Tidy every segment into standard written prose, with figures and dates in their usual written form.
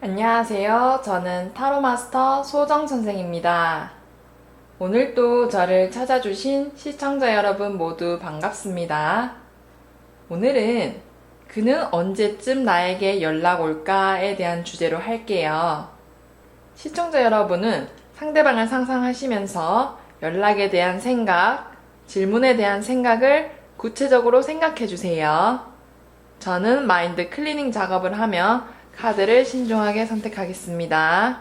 안녕하세요. 저는 타로마스터 소정 선생입니다. 오늘도 저를 찾아주신 시청자 여러분 모두 반갑습니다. 오늘은 그는 언제쯤 나에게 연락 올까에 대한 주제로 할게요. 시청자 여러분은 상대방을 상상하시면서 연락에 대한 생각, 질문에 대한 생각을 구체적으로 생각해 주세요. 저는 마인드 클리닝 작업을 하며 카드를 신중하게 선택하겠습니다.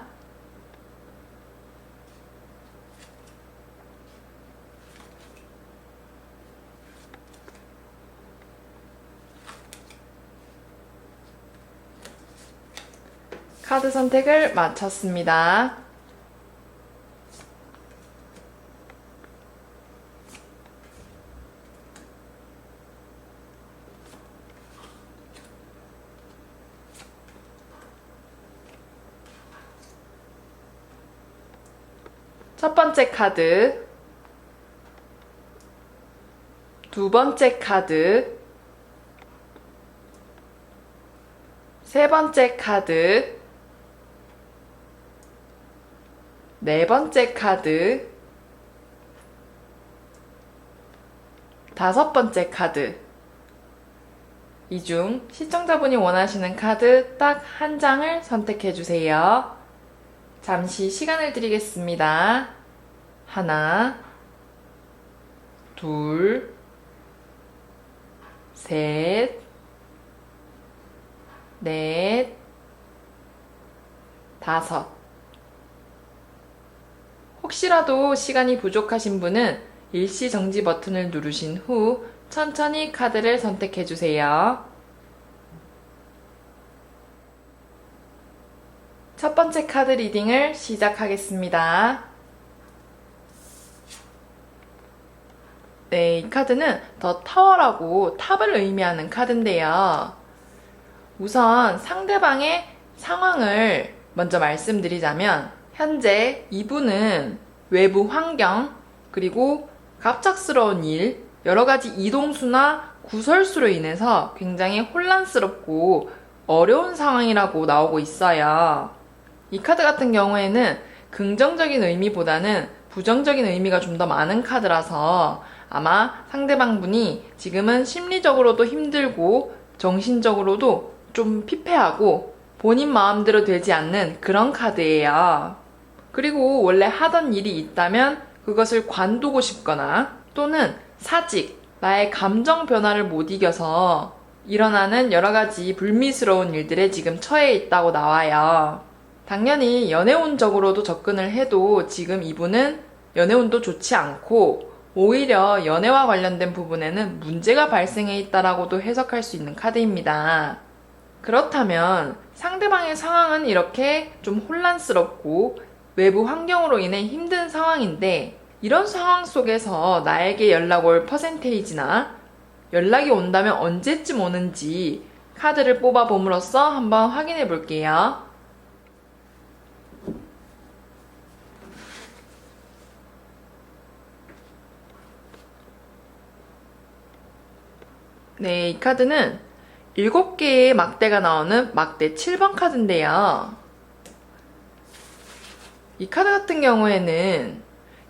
카드 선택을 마쳤습니다. 첫 번째 카드, 두 번째 카드, 세 번째 카드, 네 번째 카드, 다섯 번째 카드. 이 중 시청자분이 원하시는 카드 딱 한 장을 선택해 주세요. 잠시 시간을 드리겠습니다. 하나, 둘, 셋, 넷, 다섯. 혹시라도 시간이 부족하신 분은 일시 정지 버튼을 누르신 후 천천히 카드를 선택해 주세요. 첫 번째 카드 리딩을 시작하겠습니다. 네, 이 카드는 더 타워라고 탑을 의미하는 카드인데요. 우선 상대방의 상황을 먼저 말씀드리자면 현재 이분은 외부 환경, 그리고 갑작스러운 일, 여러 가지 이동수나 구설수로 인해서 굉장히 혼란스럽고 어려운 상황이라고 나오고 있어요. 이 카드 같은 경우에는 긍정적인 의미보다는 부정적인 의미가 좀 더 많은 카드라서 아마 상대방 분이 지금은 심리적으로도 힘들고 정신적으로도 좀 피폐하고 본인 마음대로 되지 않는 그런 카드예요. 그리고 원래 하던 일이 있다면 그것을 관두고 싶거나 또는 사직, 나의 감정 변화를 못 이겨서 일어나는 여러 가지 불미스러운 일들에 지금 처해 있다고 나와요. 당연히 연애운적으로도 접근을 해도 지금 이분은 연애운도 좋지 않고 오히려 연애와 관련된 부분에는 문제가 발생해 있다라고도 해석할 수 있는 카드입니다. 그렇다면 상대방의 상황은 이렇게 좀 혼란스럽고 외부 환경으로 인해 힘든 상황인데 이런 상황 속에서 나에게 연락 올 퍼센테이지나 연락이 온다면 언제쯤 오는지 카드를 뽑아 봄으로써 한번 확인해 볼게요. 네, 이 카드는 7개의 막대가 나오는 막대 7번 카드인데요. 이 카드 같은 경우에는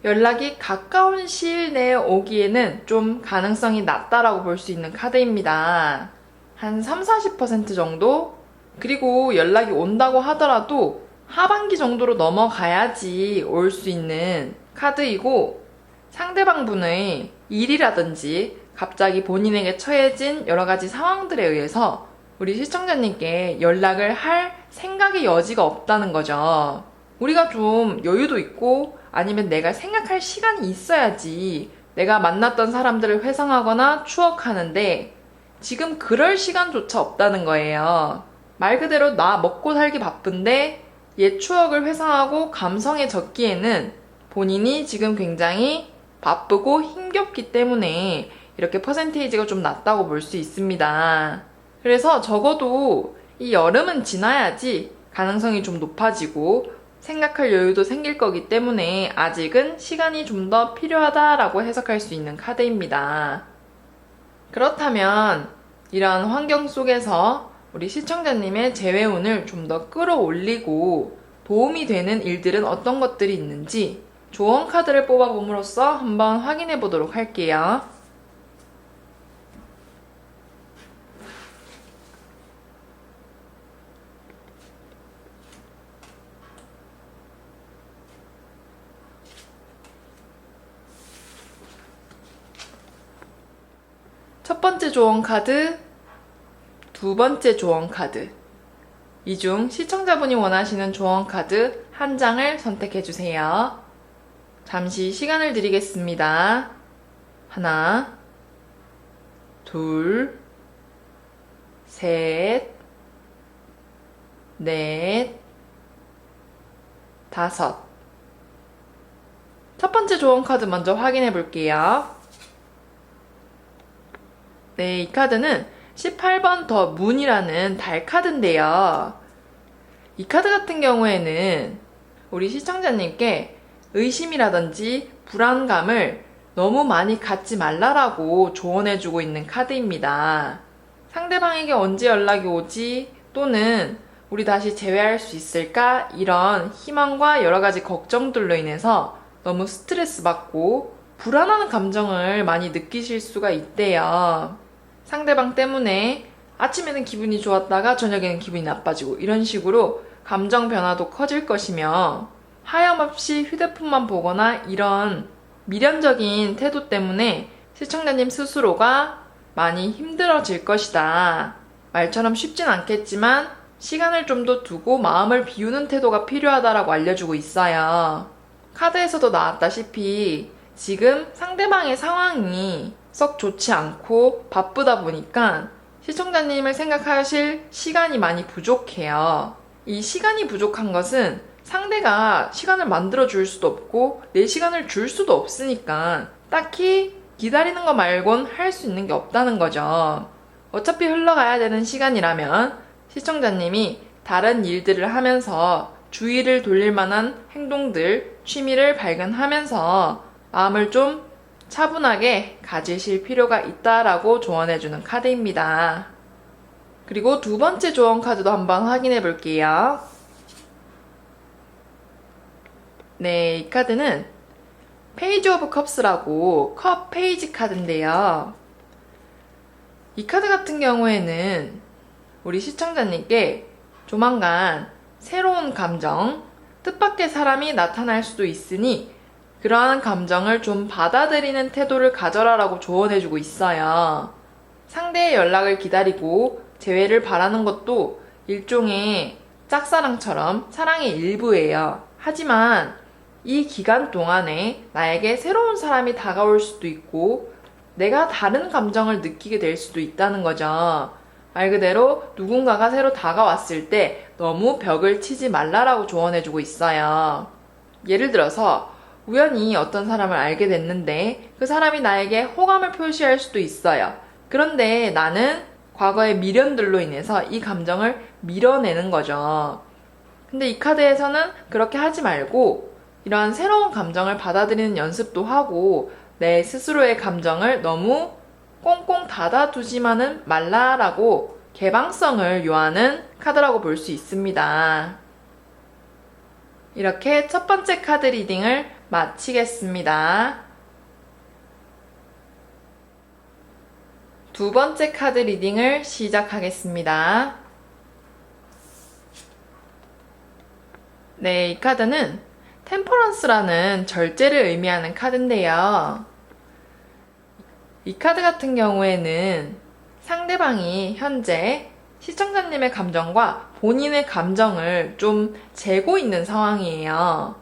연락이 가까운 시일 내에 오기에는 좀 가능성이 낮다라고 볼 수 있는 카드입니다. 한 30-40% 정도? 그리고 연락이 온다고 하더라도 하반기 정도로 넘어가야지 올 수 있는 카드이고 상대방 분의 일이라든지 갑자기 본인에게 처해진 여러 가지 상황들에 의해서 우리 시청자님께 연락을 할 생각의 여지가 없다는 거죠. 우리가 좀 여유도 있고 아니면 내가 생각할 시간이 있어야지 내가 만났던 사람들을 회상하거나 추억하는데 지금 그럴 시간조차 없다는 거예요. 말 그대로 나 먹고 살기 바쁜데 옛 추억을 회상하고 감성에 젖기에는 본인이 지금 굉장히 바쁘고 힘겹기 때문에 이렇게 퍼센테이지가 좀 낮다고 볼 수 있습니다. 그래서 적어도 이 여름은 지나야지 가능성이 좀 높아지고 생각할 여유도 생길 거기 때문에 아직은 시간이 좀 더 필요하다라고 해석할 수 있는 카드입니다. 그렇다면 이런 환경 속에서 우리 시청자님의 재회운을 좀 더 끌어올리고 도움이 되는 일들은 어떤 것들이 있는지 조언 카드를 뽑아봄으로써 한번 확인해 보도록 할게요. 첫 번째 조언 카드, 두 번째 조언 카드. 이 중 시청자분이 원하시는 조언 카드 한 장을 선택해 주세요. 잠시 시간을 드리겠습니다. 하나, 둘, 셋, 넷, 다섯. 첫 번째 조언 카드 먼저 확인해 볼게요. 네, 이 카드는 18번 더 문이라는 달 카드인데요. 이 카드 같은 경우에는 우리 시청자님께 의심이라든지 불안감을 너무 많이 갖지 말라라고 조언해주고 있는 카드입니다. 상대방에게 언제 연락이 오지? 또는 우리 다시 재회할 수 있을까? 이런 희망과 여러 가지 걱정들로 인해서 너무 스트레스 받고 불안한 감정을 많이 느끼실 수가 있대요. 상대방 때문에 아침에는 기분이 좋았다가 저녁에는 기분이 나빠지고 이런 식으로 감정 변화도 커질 것이며 하염없이 휴대폰만 보거나 이런 미련적인 태도 때문에 시청자님 스스로가 많이 힘들어질 것이다. 말처럼 쉽진 않겠지만 시간을 좀 더 두고 마음을 비우는 태도가 필요하다라고 알려주고 있어요. 카드에서도 나왔다시피 지금 상대방의 상황이 썩 좋지 않고 바쁘다 보니까 시청자님을 생각하실 시간이 많이 부족해요. 이 시간이 부족한 것은 상대가 시간을 만들어 줄 수도 없고 내 시간을 줄 수도 없으니까 딱히 기다리는 거 말곤 할 수 있는 게 없다는 거죠. 어차피 흘러가야 되는 시간이라면 시청자님이 다른 일들을 하면서 주의를 돌릴 만한 행동들, 취미를 발견하면서 마음을 좀 차분하게 가지실 필요가 있다라고 조언해주는 카드입니다. 그리고 두 번째 조언 카드도 한번 확인해 볼게요. 네, 이 카드는 페이지 오브 컵스라고 컵 페이지 카드인데요. 이 카드 같은 경우에는 우리 시청자님께 조만간 새로운 감정, 뜻밖의 사람이 나타날 수도 있으니 그러한 감정을 좀 받아들이는 태도를 가져라라고 조언해주고 있어요. 상대의 연락을 기다리고 재회를 바라는 것도 일종의 짝사랑처럼 사랑의 일부예요. 하지만 이 기간 동안에 나에게 새로운 사람이 다가올 수도 있고 내가 다른 감정을 느끼게 될 수도 있다는 거죠. 말 그대로 누군가가 새로 다가왔을 때 너무 벽을 치지 말라라고 조언해주고 있어요. 예를 들어서 우연히 어떤 사람을 알게 됐는데 그 사람이 나에게 호감을 표시할 수도 있어요. 그런데 나는 과거의 미련들로 인해서 이 감정을 밀어내는 거죠. 근데 이 카드에서는 그렇게 하지 말고 이러한 새로운 감정을 받아들이는 연습도 하고 내 스스로의 감정을 너무 꽁꽁 닫아두지만은 말라라고 개방성을 요하는 카드라고 볼 수 있습니다. 이렇게 첫 번째 카드 리딩을 마치겠습니다. 두 번째 카드 리딩을 시작하겠습니다. 네, 이 카드는 템퍼런스라는 절제를 의미하는 카드인데요. 이 카드 같은 경우에는 상대방이 현재 시청자님의 감정과 본인의 감정을 좀 재고 있는 상황이에요.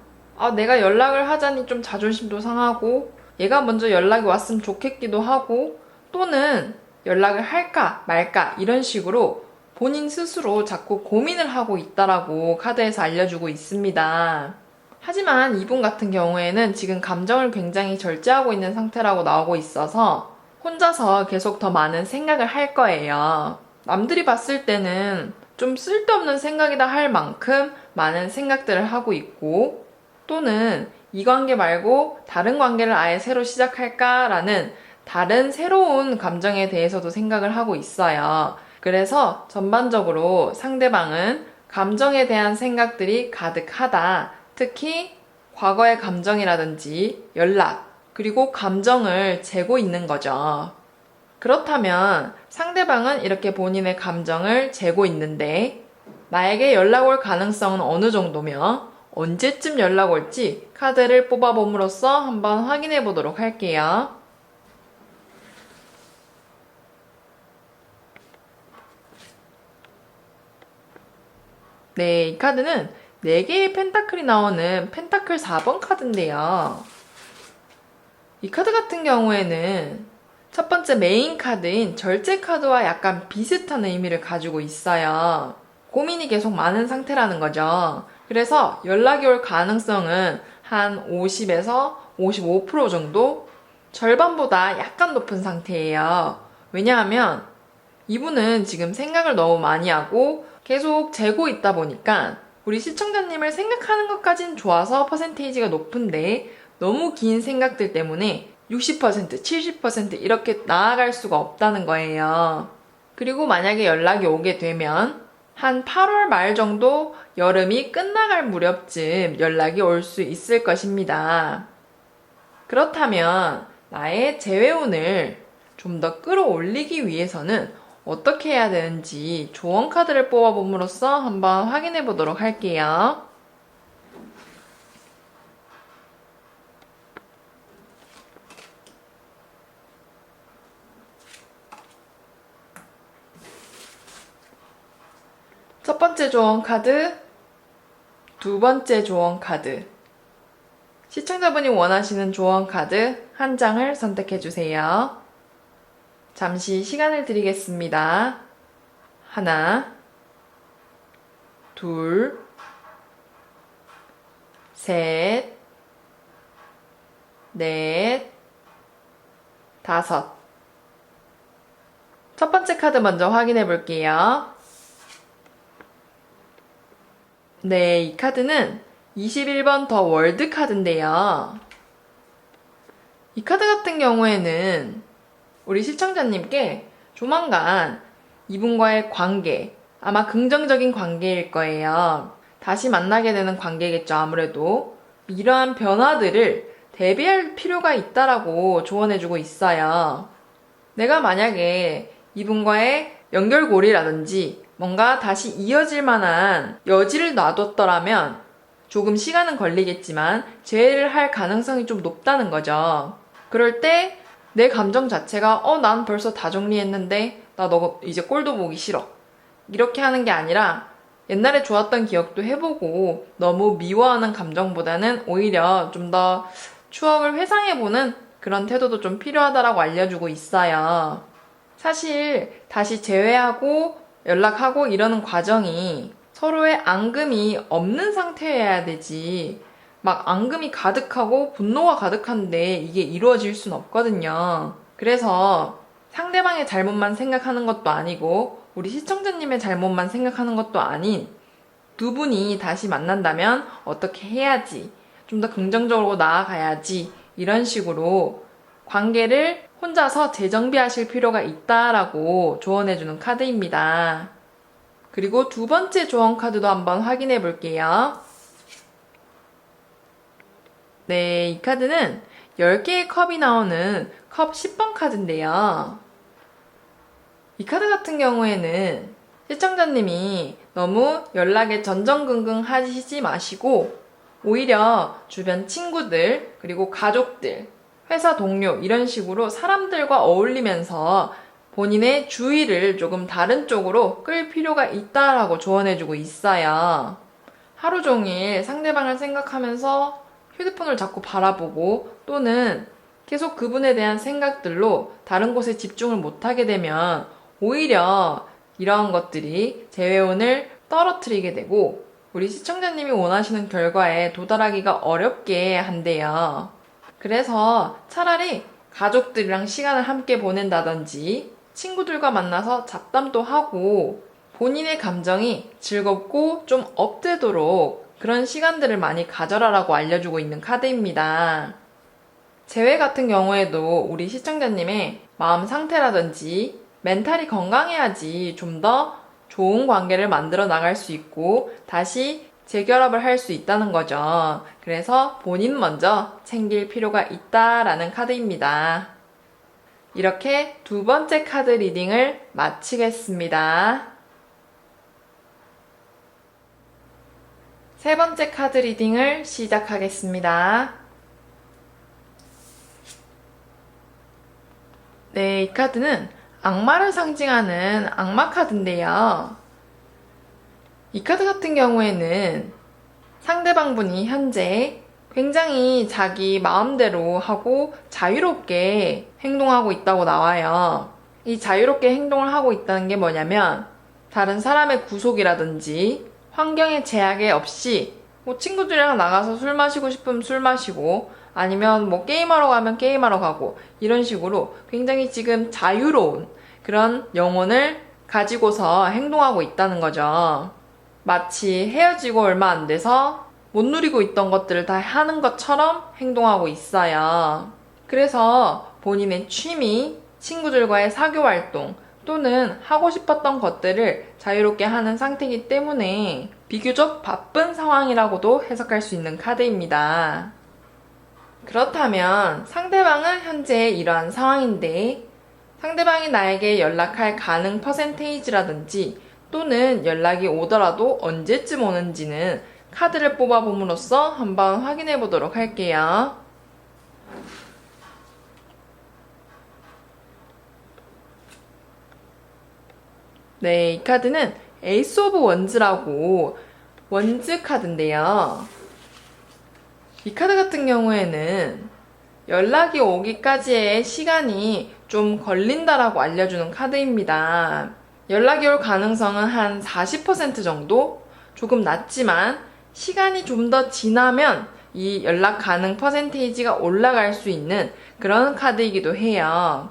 내가 연락을 하자니 좀 자존심도 상하고 얘가 먼저 연락이 왔으면 좋겠기도 하고 또는 연락을 할까 말까 이런 식으로 본인 스스로 자꾸 고민을 하고 있다라고 카드에서 알려주고 있습니다. 하지만 이분 같은 경우에는 지금 감정을 굉장히 절제하고 있는 상태라고 나오고 있어서 혼자서 계속 더 많은 생각을 할 거예요. 남들이 봤을 때는 좀 쓸데없는 생각이다 할 만큼 많은 생각들을 하고 있고 또는 이 관계 말고 다른 관계를 아예 새로 시작할까라는 다른 새로운 감정에 대해서도 생각을 하고 있어요. 그래서 전반적으로 상대방은 감정에 대한 생각들이 가득하다. 특히 과거의 감정이라든지 연락, 그리고 감정을 재고 있는 거죠. 그렇다면 상대방은 이렇게 본인의 감정을 재고 있는데 나에게 연락 올 가능성은 어느 정도며 언제쯤 연락 올지 카드를 뽑아봄으로써 한번 확인해 보도록 할게요. 네, 이 카드는 4개의 펜타클이 나오는 펜타클 4번 카드인데요. 이 카드 같은 경우에는 첫 번째 메인 카드인 절제 카드와 약간 비슷한 의미를 가지고 있어요. 고민이 계속 많은 상태라는 거죠. 그래서 연락이 올 가능성은 한 50에서 55% 정도? 절반보다 약간 높은 상태예요. 왜냐하면 이분은 지금 생각을 너무 많이 하고 계속 재고 있다 보니까 우리 시청자님을 생각하는 것까진 좋아서 퍼센테이지가 높은데 너무 긴 생각들 때문에 60%, 70% 이렇게 나아갈 수가 없다는 거예요. 그리고 만약에 연락이 오게 되면 한 8월 말 정도 여름이 끝나갈 무렵쯤 연락이 올 수 있을 것입니다. 그렇다면 나의 재회운을 좀 더 끌어올리기 위해서는 어떻게 해야 되는지 조언 카드를 뽑아봄으로써 한번 확인해 보도록 할게요. 첫 번째 조언 카드, 두 번째 조언 카드. 시청자분이 원하시는 조언 카드 한 장을 선택해 주세요. 잠시 시간을 드리겠습니다. 하나, 둘, 셋, 넷, 다섯. 첫 번째 카드 먼저 확인해 볼게요. 네, 이 카드는 21번 더 월드 카드인데요. 이 카드 같은 경우에는 우리 시청자님께 조만간 이분과의 관계, 아마 긍정적인 관계일 거예요. 다시 만나게 되는 관계겠죠, 아무래도. 이러한 변화들을 대비할 필요가 있다라고 조언해주고 있어요. 내가 만약에 이분과의 연결고리라든지 뭔가 다시 이어질 만한 여지를 놔뒀더라면 조금 시간은 걸리겠지만 재회를 할 가능성이 좀 높다는 거죠. 그럴 때 내 감정 자체가 난 벌써 다 정리했는데 나 너 이제 꼴도 보기 싫어. 이렇게 하는 게 아니라 옛날에 좋았던 기억도 해보고 너무 미워하는 감정보다는 오히려 좀 더 추억을 회상해보는 그런 태도도 좀 필요하다라고 알려주고 있어요. 사실 다시 재회하고 연락하고 이러는 과정이 서로의 앙금이 없는 상태여야 되지. 막 앙금이 가득하고 분노가 가득한데 이게 이루어질 순 없거든요. 그래서 상대방의 잘못만 생각하는 것도 아니고 우리 시청자님의 잘못만 생각하는 것도 아닌 두 분이 다시 만난다면 어떻게 해야지, 좀 더 긍정적으로 나아가야지 이런 식으로 관계를 혼자서 재정비하실 필요가 있다라고 조언해주는 카드입니다. 그리고 두 번째 조언 카드도 한번 확인해 볼게요. 네, 이 카드는 10개의 컵이 나오는 컵 10번 카드인데요. 이 카드 같은 경우에는 시청자님이 너무 연락에 전전긍긍 하시지 마시고 오히려 주변 친구들, 그리고 가족들, 회사 동료 이런 식으로 사람들과 어울리면서 본인의 주의를 조금 다른 쪽으로 끌 필요가 있다라고 조언해주고 있어요. 하루 종일 상대방을 생각하면서 휴대폰을 자꾸 바라보고 또는 계속 그분에 대한 생각들로 다른 곳에 집중을 못하게 되면 오히려 이러한 것들이 재회운을 떨어뜨리게 되고 우리 시청자님이 원하시는 결과에 도달하기가 어렵게 한대요. 그래서 차라리 가족들이랑 시간을 함께 보낸다든지 친구들과 만나서 잡담도 하고 본인의 감정이 즐겁고 좀 업되도록 그런 시간들을 많이 가져라라고 알려주고 있는 카드입니다. 재회 같은 경우에도 우리 시청자님의 마음 상태라든지 멘탈이 건강해야지 좀 더 좋은 관계를 만들어 나갈 수 있고 다시 재결합을 할 수 있다는 거죠. 그래서 본인 먼저 챙길 필요가 있다라는 카드입니다. 이렇게 두 번째 카드 리딩을 마치겠습니다. 세 번째 카드 리딩을 시작하겠습니다. 네, 이 카드는 악마를 상징하는 악마 카드인데요. 이 카드 같은 경우에는 상대방분이 현재 굉장히 자기 마음대로 하고 자유롭게 행동하고 있다고 나와요. 이 자유롭게 행동을 하고 있다는 게 뭐냐면 다른 사람의 구속이라든지 환경의 제약에 없이 뭐 친구들이랑 나가서 술 마시고 싶으면 술 마시고 아니면 뭐 게임하러 가면 게임하러 가고 이런 식으로 굉장히 지금 자유로운 그런 영혼을 가지고서 행동하고 있다는 거죠. 마치 헤어지고 얼마 안 돼서 못 누리고 있던 것들을 다 하는 것처럼 행동하고 있어요. 그래서 본인의 취미, 친구들과의 사교 활동 또는 하고 싶었던 것들을 자유롭게 하는 상태이기 때문에 비교적 바쁜 상황이라고도 해석할 수 있는 카드입니다. 그렇다면 상대방은 현재 이러한 상황인데 상대방이 나에게 연락할 가능 퍼센테이지라든지 또는 연락이 오더라도 언제쯤 오는지는 카드를 뽑아봄으로써 한번 확인해 보도록 할게요. 네, 이 카드는 에이스 오브 원즈라고 원즈 카드인데요. 이 카드 같은 경우에는 연락이 오기까지의 시간이 좀 걸린다라고 알려주는 카드입니다. 연락이 올 가능성은 한 40% 정도? 조금 낮지만 시간이 좀 더 지나면 이 연락 가능 퍼센테이지가 올라갈 수 있는 그런 카드이기도 해요.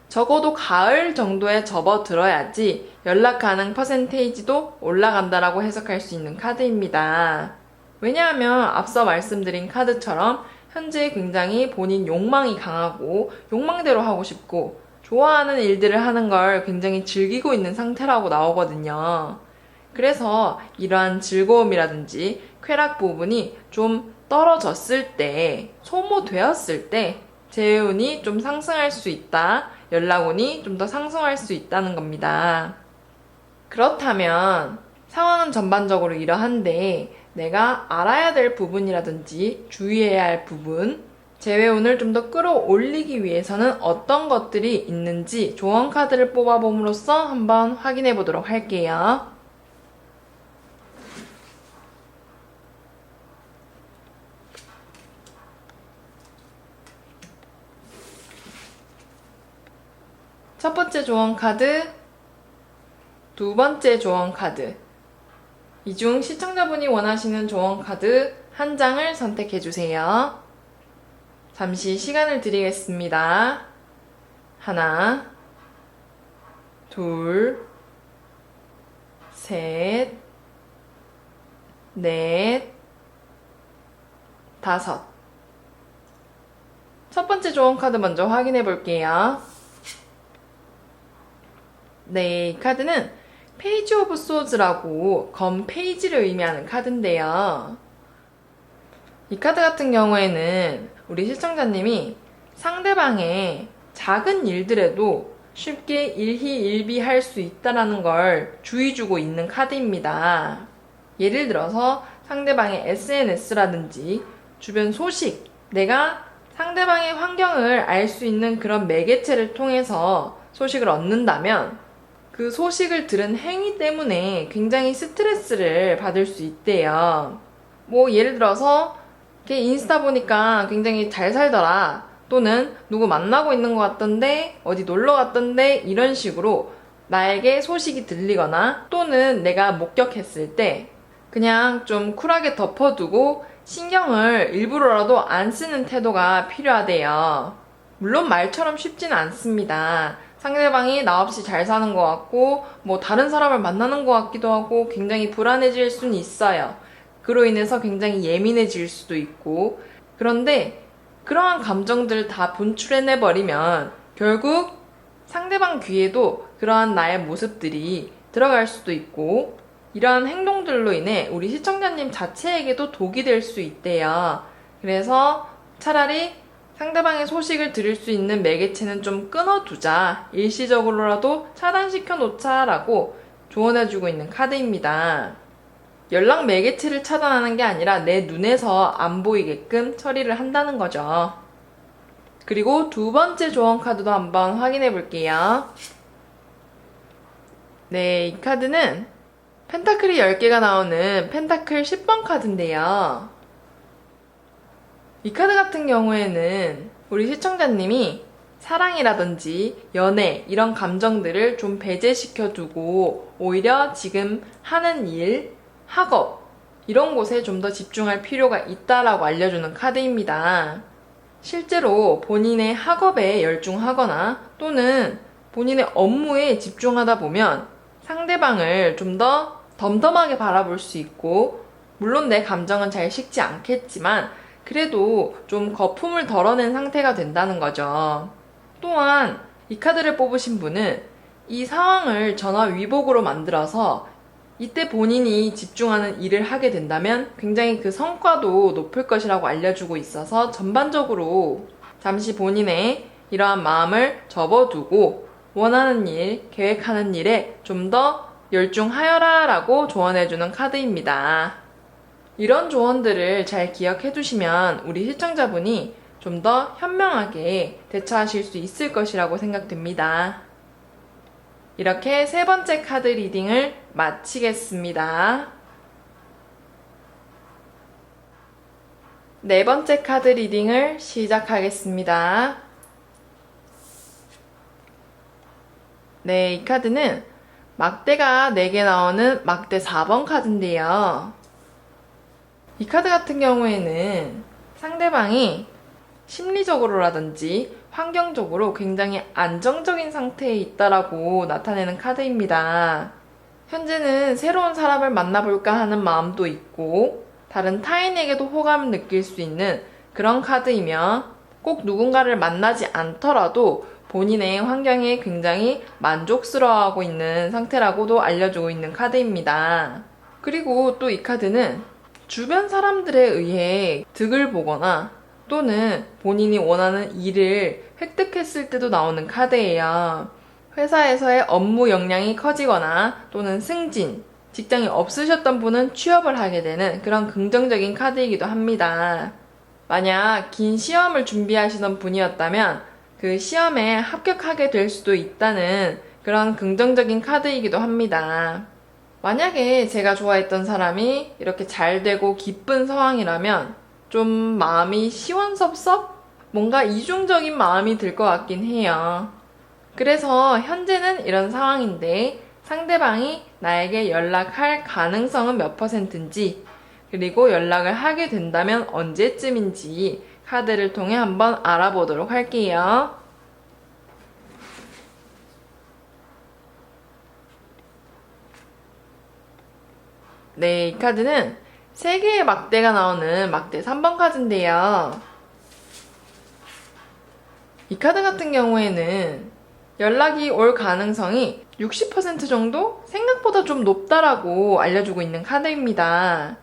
적어도 가을 정도에 접어들어야지 연락 가능 퍼센테이지도 올라간다라고 해석할 수 있는 카드입니다. 왜냐하면 앞서 말씀드린 카드처럼 현재 굉장히 본인 욕망이 강하고 욕망대로 하고 싶고 좋아하는 일들을 하는 걸 굉장히 즐기고 있는 상태라고 나오거든요. 그래서 이러한 즐거움이라든지 쾌락 부분이 좀 떨어졌을 때, 소모되었을 때 재운이 좀 상승할 수 있다, 연락운이 좀 더 상승할 수 있다는 겁니다. 그렇다면 상황은 전반적으로 이러한데 내가 알아야 될 부분이라든지 주의해야 할 부분, 재회운을 좀 더 끌어올리기 위해서는 어떤 것들이 있는지 조언 카드를 뽑아봄으로써 한번 확인해 보도록 할게요. 첫 번째 조언 카드, 두 번째 조언 카드. 이 중 시청자분이 원하시는 조언 카드 한 장을 선택해 주세요. 잠시 시간을 드리겠습니다. 하나, 둘, 셋, 넷, 다섯. 첫 번째 조언 카드 먼저 확인해 볼게요. 네, 이 카드는 페이지 오브 소즈라고 검 페이지를 의미하는 카드인데요. 이 카드 같은 경우에는 우리 시청자님이 상대방의 작은 일들에도 쉽게 일희일비할 수 있다는 걸 주의 주고 있는 카드입니다. 예를 들어서 상대방의 SNS라든지 주변 소식, 내가 상대방의 환경을 알 수 있는 그런 매개체를 통해서 소식을 얻는다면 그 소식을 들은 행위 때문에 굉장히 스트레스를 받을 수 있대요. 뭐 예를 들어서 걔 인스타 보니까 굉장히 잘 살더라, 또는 누구 만나고 있는 것 같던데, 어디 놀러 갔던데, 이런 식으로 나에게 소식이 들리거나 또는 내가 목격했을 때 그냥 좀 쿨하게 덮어두고 신경을 일부러라도 안 쓰는 태도가 필요하대요. 물론 말처럼 쉽지는 않습니다. 상대방이 나 없이 잘 사는 것 같고 뭐 다른 사람을 만나는 것 같기도 하고 굉장히 불안해질 수는 있어요. 그로 인해서 굉장히 예민해질 수도 있고, 그런데 그러한 감정들을 다 분출해내버리면 결국 상대방 귀에도 그러한 나의 모습들이 들어갈 수도 있고, 이러한 행동들로 인해 우리 시청자님 자체에게도 독이 될 수 있대요. 그래서 차라리 상대방의 소식을 들을 수 있는 매개체는 좀 끊어두자, 일시적으로라도 차단시켜 놓자라고 조언해주고 있는 카드입니다. 연락 매개체를 차단하는 게 아니라 내 눈에서 안 보이게끔 처리를 한다는 거죠. 그리고 두 번째 조언 카드도 한번 확인해 볼게요. 네, 이 카드는 펜타클이 10개가 나오는 펜타클 10번 카드인데요. 이 카드 같은 경우에는 우리 시청자님이 사랑이라든지 연애 이런 감정들을 좀 배제시켜 두고 오히려 지금 하는 일, 학업 이런 곳에 좀 더 집중할 필요가 있다라고 알려주는 카드입니다. 실제로 본인의 학업에 열중하거나 또는 본인의 업무에 집중하다 보면 상대방을 좀 더 덤덤하게 바라볼 수 있고, 물론 내 감정은 잘 식지 않겠지만 그래도 좀 거품을 덜어낸 상태가 된다는 거죠. 또한 이 카드를 뽑으신 분은 이 상황을 전화위복으로 만들어서 이때 본인이 집중하는 일을 하게 된다면 굉장히 그 성과도 높을 것이라고 알려주고 있어서 전반적으로 잠시 본인의 이러한 마음을 접어두고 원하는 일, 계획하는 일에 좀 더 열중하여라 라고 조언해주는 카드입니다. 이런 조언들을 잘 기억해 두시면 우리 시청자분이 좀 더 현명하게 대처하실 수 있을 것이라고 생각됩니다. 이렇게 세 번째 카드 리딩을 마치겠습니다. 네 번째 카드 리딩을 시작하겠습니다. 네, 이 카드는 막대가 4개 나오는 막대 4번 카드인데요. 이 카드 같은 경우에는 상대방이 심리적으로라든지 환경적으로 굉장히 안정적인 상태에 있다라고 나타내는 카드입니다. 현재는 새로운 사람을 만나볼까 하는 마음도 있고 다른 타인에게도 호감을 느낄 수 있는 그런 카드이며 꼭 누군가를 만나지 않더라도 본인의 환경에 굉장히 만족스러워하고 있는 상태라고도 알려주고 있는 카드입니다. 그리고 또 이 카드는 주변 사람들에 의해 득을 보거나 또는 본인이 원하는 일을 획득했을 때도 나오는 카드예요. 회사에서의 업무 역량이 커지거나 또는 승진, 직장이 없으셨던 분은 취업을 하게 되는 그런 긍정적인 카드이기도 합니다. 만약 긴 시험을 준비하시던 분이었다면 그 시험에 합격하게 될 수도 있다는 그런 긍정적인 카드이기도 합니다. 만약에 제가 좋아했던 사람이 이렇게 잘 되고 기쁜 상황이라면 좀 마음이 시원섭섭? 뭔가 이중적인 마음이 들 것 같긴 해요. 그래서 현재는 이런 상황인데 상대방이 나에게 연락할 가능성은 몇 %인지, 그리고 연락을 하게 된다면 언제쯤인지 카드를 통해 한번 알아보도록 할게요. 네, 이 카드는 3개의 막대가 나오는 막대 3번 카드인데요. 이 카드 같은 경우에는 연락이 올 가능성이 60% 정도? 생각보다 좀 높다라고 알려주고 있는 카드입니다.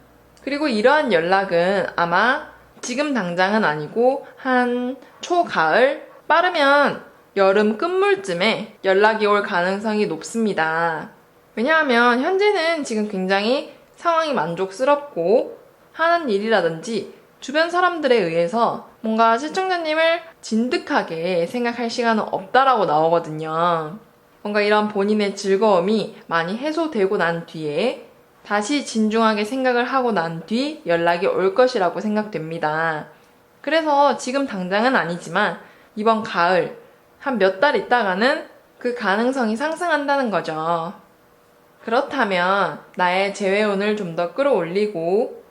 그리고 이러한 연락은 아마 지금 당장은 아니고 한 초가을? 빠르면 여름 끝물쯤에 연락이 올 가능성이 높습니다. 왜냐하면 현재는 지금 굉장히 상황이 만족스럽고 하는 일이라든지 주변 사람들에 의해서 뭔가 시청자님을 진득하게 생각할 시간은 없다라고 나오거든요. 뭔가 이런 본인의 즐거움이 많이 해소되고 난 뒤에 다시 진중하게 생각을 하고 난 뒤 연락이 올 것이라고 생각됩니다. 그래서 지금 당장은 아니지만 이번 가을 한 몇 달 있다가는 그 가능성이 상승한다는 거죠. 그렇다면 나의 재회운을 좀 더 끌어올리고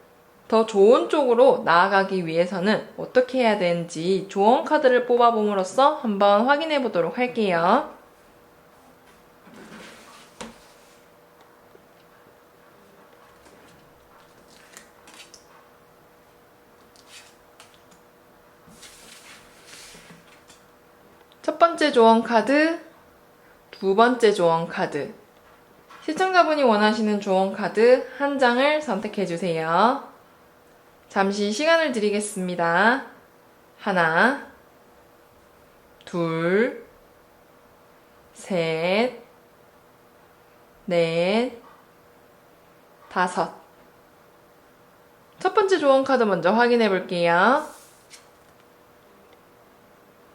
더 좋은 쪽으로 나아가기 위해서는 어떻게 해야 되는지 조언 카드를 뽑아봄으로써 한번 확인해 보도록 할게요. 첫 번째 조언 카드, 두 번째 조언 카드. 시청자분이 원하시는 조언 카드 한 장을 선택해 주세요. 잠시 시간을 드리겠습니다. 하나, 둘, 셋, 넷, 다섯. 첫 번째 조언 카드 먼저 확인해 볼게요.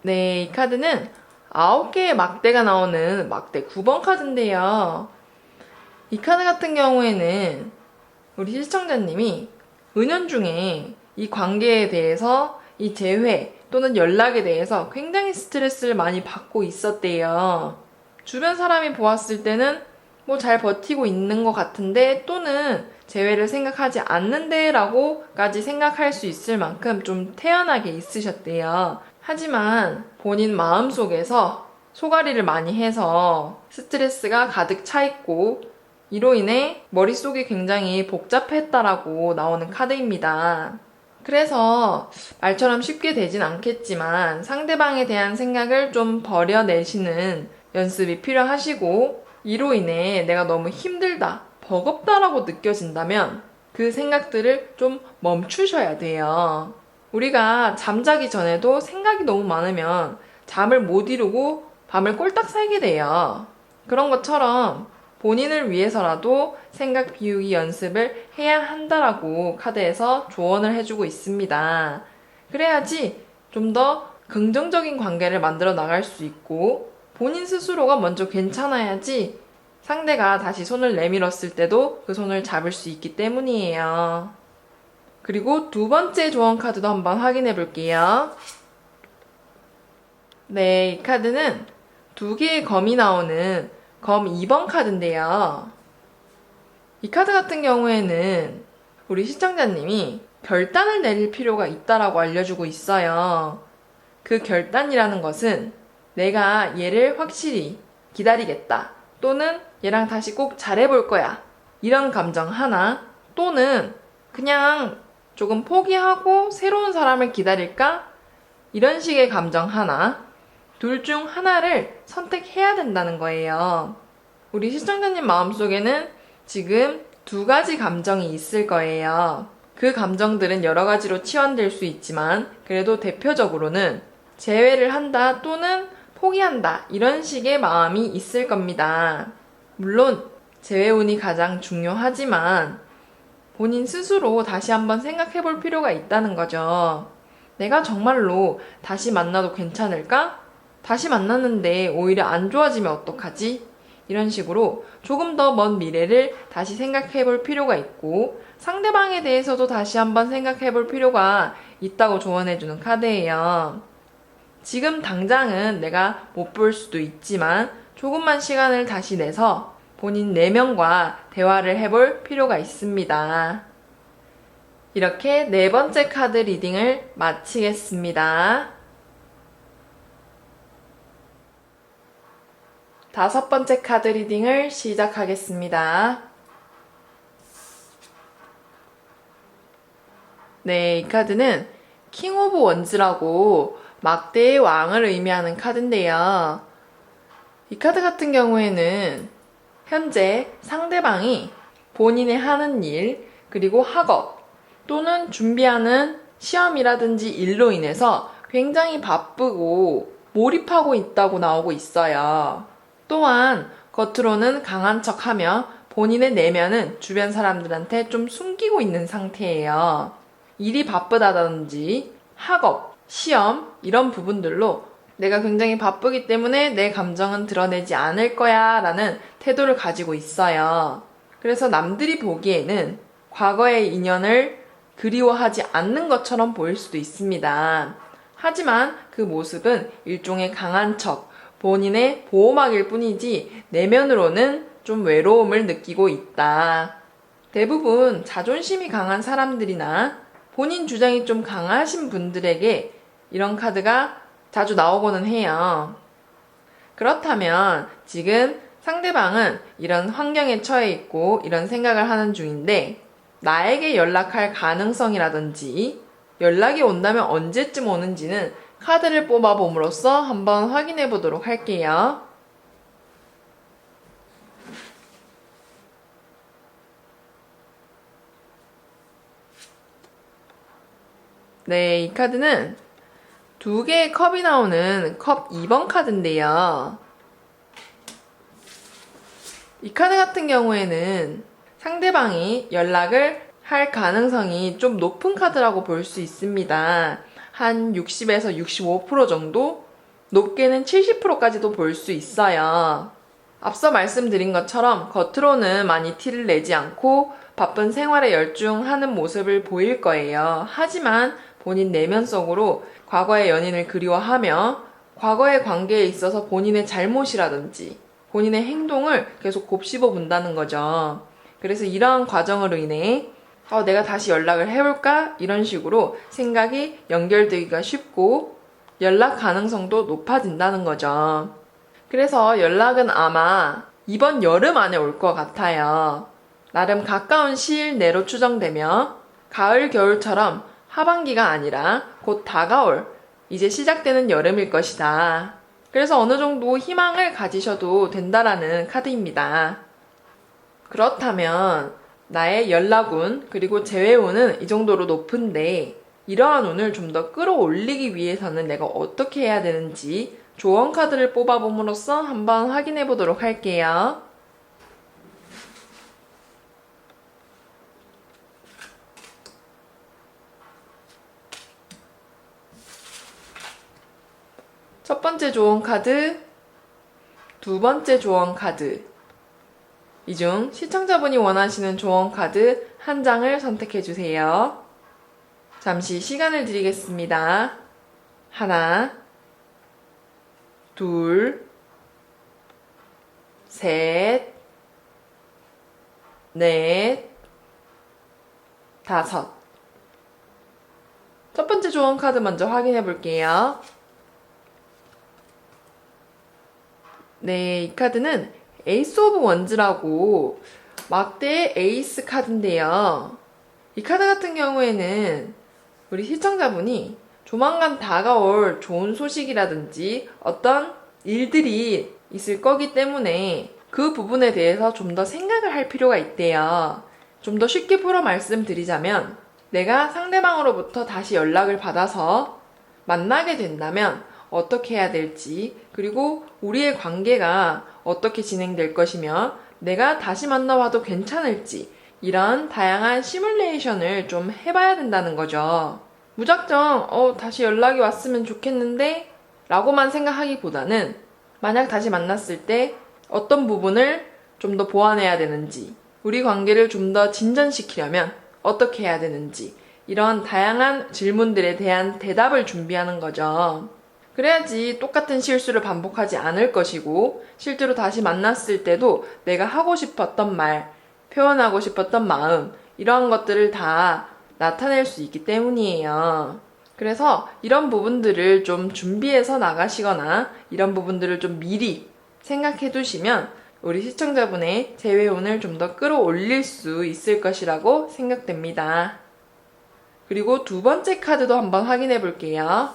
네, 이 카드는 9개의 막대가 나오는 막대 9번 카드인데요. 이 카드 같은 경우에는 우리 시청자님이 은연중에 이 관계에 대해서 이 재회 또는 연락에 대해서 굉장히 스트레스를 많이 받고 있었대요. 주변 사람이 보았을 때는 뭐 잘 버티고 있는 것 같은데 또는 재회를 생각하지 않는데 라고까지 생각할 수 있을 만큼 좀 태연하게 있으셨대요. 하지만 본인 마음속에서 소가리를 많이 해서 스트레스가 가득 차 있고 이로 인해 머릿속이 굉장히 복잡했다라고 나오는 카드입니다. 그래서 말처럼 쉽게 되진 않겠지만 상대방에 대한 생각을 좀 버려내시는 연습이 필요하시고 이로 인해 내가 너무 힘들다, 버겁다라고 느껴진다면 그 생각들을 좀 멈추셔야 돼요. 우리가 잠자기 전에도 생각이 너무 많으면 잠을 못 이루고 밤을 꼴딱 새게 돼요. 그런 것처럼 본인을 위해서라도 생각 비우기 연습을 해야 한다라고 카드에서 조언을 해주고 있습니다. 그래야지 좀 더 긍정적인 관계를 만들어 나갈 수 있고 본인 스스로가 먼저 괜찮아야지 상대가 다시 손을 내밀었을 때도 그 손을 잡을 수 있기 때문이에요. 그리고 두 번째 조언 카드도 한번 확인해 볼게요. 네, 이 카드는 두 개의 검이 나오는 검 2번 카드인데요. 이 카드 같은 경우에는 우리 시청자님이 결단을 내릴 필요가 있다라고 알려주고 있어요. 그 결단이라는 것은 내가 얘를 확실히 기다리겠다 또는 얘랑 다시 꼭 잘해볼 거야 이런 감정 하나 또는 그냥 조금 포기하고 새로운 사람을 기다릴까 이런 식의 감정 하나 둘 중 하나를 선택해야 된다는 거예요. 우리 시청자님 마음속에는 지금 두 가지 감정이 있을 거예요. 그 감정들은 여러 가지로 치환될 수 있지만 그래도 대표적으로는 재회를 한다 또는 포기한다 이런 식의 마음이 있을 겁니다. 물론 재회운이 가장 중요하지만 본인 스스로 다시 한번 생각해 볼 필요가 있다는 거죠. 내가 정말로 다시 만나도 괜찮을까? 다시 만났는데 오히려 안 좋아지면 어떡하지? 이런 식으로 조금 더 먼 미래를 다시 생각해 볼 필요가 있고 상대방에 대해서도 다시 한번 생각해 볼 필요가 있다고 조언해 주는 카드예요. 지금 당장은 내가 못 볼 수도 있지만 조금만 시간을 다시 내서 본인 내면과 대화를 해볼 필요가 있습니다. 이렇게 네 번째 카드 리딩을 마치겠습니다. 다섯 번째 카드 리딩을 시작하겠습니다. 네, 이 카드는 킹 오브 원즈라고 막대의 왕을 의미하는 카드인데요. 이 카드 같은 경우에는 현재 상대방이 본인의 하는 일, 그리고 학업, 또는 준비하는 시험이라든지 일로 인해서 굉장히 바쁘고 몰입하고 있다고 나오고 있어요. 또한 겉으로는 강한 척하며 본인의 내면은 주변 사람들한테 좀 숨기고 있는 상태예요. 일이 바쁘다든지 학업, 시험 이런 부분들로 내가 굉장히 바쁘기 때문에 내 감정은 드러내지 않을 거야 라는 태도를 가지고 있어요. 그래서 남들이 보기에는 과거의 인연을 그리워하지 않는 것처럼 보일 수도 있습니다. 하지만 그 모습은 일종의 강한 척, 본인의 보호막일 뿐이지 내면으로는 좀 외로움을 느끼고 있다. 대부분 자존심이 강한 사람들이나 본인 주장이 좀 강하신 분들에게 이런 카드가 자주 나오고는 해요. 그렇다면 지금 상대방은 이런 환경에 처해 있고 이런 생각을 하는 중인데 나에게 연락할 가능성이라든지 연락이 온다면 언제쯤 오는지는 카드를 뽑아봄으로써 한번 확인해 보도록 할게요. 네, 이 카드는 두 개의 컵이 나오는 컵 2번 카드인데요. 이 카드 같은 경우에는 상대방이 연락을 할 가능성이 좀 높은 카드라고 볼 수 있습니다. 한 60에서 65% 정도? 높게는 70%까지도 볼 수 있어요. 앞서 말씀드린 것처럼 겉으로는 많이 티를 내지 않고 바쁜 생활에 열중하는 모습을 보일 거예요. 하지만 본인 내면 속으로 과거의 연인을 그리워하며 과거의 관계에 있어서 본인의 잘못이라든지 본인의 행동을 계속 곱씹어 본다는 거죠. 그래서 이러한 과정으로 인해 내가 다시 연락을 해볼까? 이런 식으로 생각이 연결되기가 쉽고 연락 가능성도 높아진다는 거죠. 그래서 연락은 아마 이번 여름 안에 올 것 같아요. 나름 가까운 시일 내로 추정되며 가을, 겨울처럼 하반기가 아니라 곧 다가올 이제 시작되는 여름일 것이다. 그래서 어느 정도 희망을 가지셔도 된다라는 카드입니다. 그렇다면 나의 연락운 그리고 재회운은 이 정도로 높은데 이러한 운을 좀 더 끌어올리기 위해서는 내가 어떻게 해야 되는지 조언 카드를 뽑아봄으로써 한번 확인해 보도록 할게요. 첫 번째 조언 카드, 두 번째 조언 카드. 이 중 시청자분이 원하시는 조언 카드 한 장을 선택해 주세요. 잠시 시간을 드리겠습니다. 하나, 둘, 셋, 넷, 다섯. 첫 번째 조언 카드 먼저 확인해 볼게요. 네, 이 카드는 에이스 오브 원즈라고 막대의 에이스 카드인데요. 이 카드 같은 경우에는 우리 시청자분이 조만간 다가올 좋은 소식이라든지 어떤 일들이 있을 거기 때문에 그 부분에 대해서 좀 더 생각을 할 필요가 있대요. 좀 더 쉽게 풀어 말씀드리자면 내가 상대방으로부터 다시 연락을 받아서 만나게 된다면 어떻게 해야 될지, 그리고 우리의 관계가 어떻게 진행될 것이며 내가 다시 만나봐도 괜찮을지 이런 다양한 시뮬레이션을 좀 해봐야 된다는 거죠. 무작정 다시 연락이 왔으면 좋겠는데 라고만 생각하기보다는 만약 다시 만났을 때 어떤 부분을 좀 더 보완해야 되는지, 우리 관계를 좀 더 진전시키려면 어떻게 해야 되는지 이런 다양한 질문들에 대한 대답을 준비하는 거죠. 그래야지 똑같은 실수를 반복하지 않을 것이고 실제로 다시 만났을 때도 내가 하고 싶었던 말, 표현하고 싶었던 마음 이러한 것들을 다 나타낼 수 있기 때문이에요. 그래서 이런 부분들을 좀 준비해서 나가시거나 이런 부분들을 좀 미리 생각해 두시면 우리 시청자분의 재회운을 좀 더 끌어올릴 수 있을 것이라고 생각됩니다. 그리고 두 번째 카드도 한번 확인해 볼게요.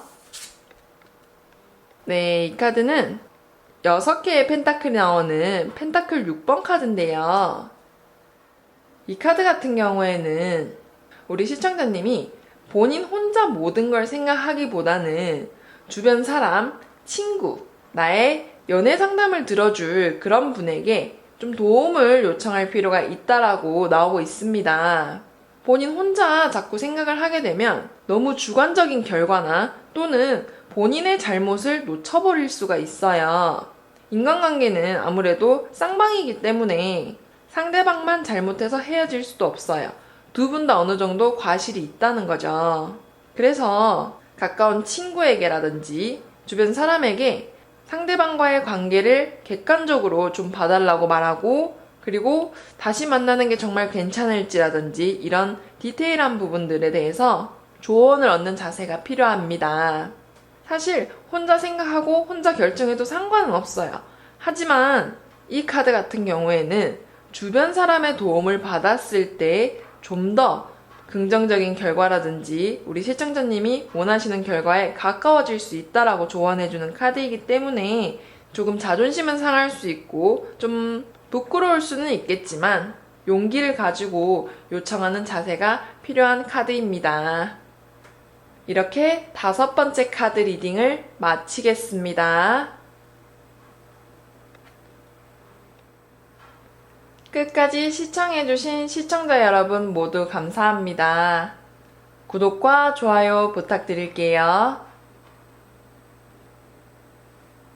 네, 이 카드는 6개의 펜타클이 나오는 펜타클 6번 카드인데요. 이 카드 같은 경우에는 우리 시청자님이 본인 혼자 모든 걸 생각하기보다는 주변 사람, 친구, 나의 연애 상담을 들어줄 그런 분에게 좀 도움을 요청할 필요가 있다라고 나오고 있습니다. 본인 혼자 자꾸 생각을 하게 되면 너무 주관적인 결과나 또는 본인의 잘못을 놓쳐버릴 수가 있어요. 인간관계는 아무래도 쌍방이기 때문에 상대방만 잘못해서 헤어질 수도 없어요. 두 분 다 어느 정도 과실이 있다는 거죠. 그래서 가까운 친구에게라든지 주변 사람에게 상대방과의 관계를 객관적으로 좀 봐달라고 말하고, 그리고 다시 만나는 게 정말 괜찮을지라든지 이런 디테일한 부분들에 대해서 조언을 얻는 자세가 필요합니다. 사실 혼자 생각하고 혼자 결정해도 상관은 없어요. 하지만 이 카드 같은 경우에는 주변 사람의 도움을 받았을 때 좀 더 긍정적인 결과라든지 우리 시청자님이 원하시는 결과에 가까워질 수 있다라고 조언해주는 카드이기 때문에 조금 자존심은 상할 수 있고 좀 부끄러울 수는 있겠지만 용기를 가지고 요청하는 자세가 필요한 카드입니다. 이렇게 5번째 카드 리딩을 마치겠습니다. 끝까지 시청해주신 시청자 여러분 모두 감사합니다. 구독과 좋아요 부탁드릴게요.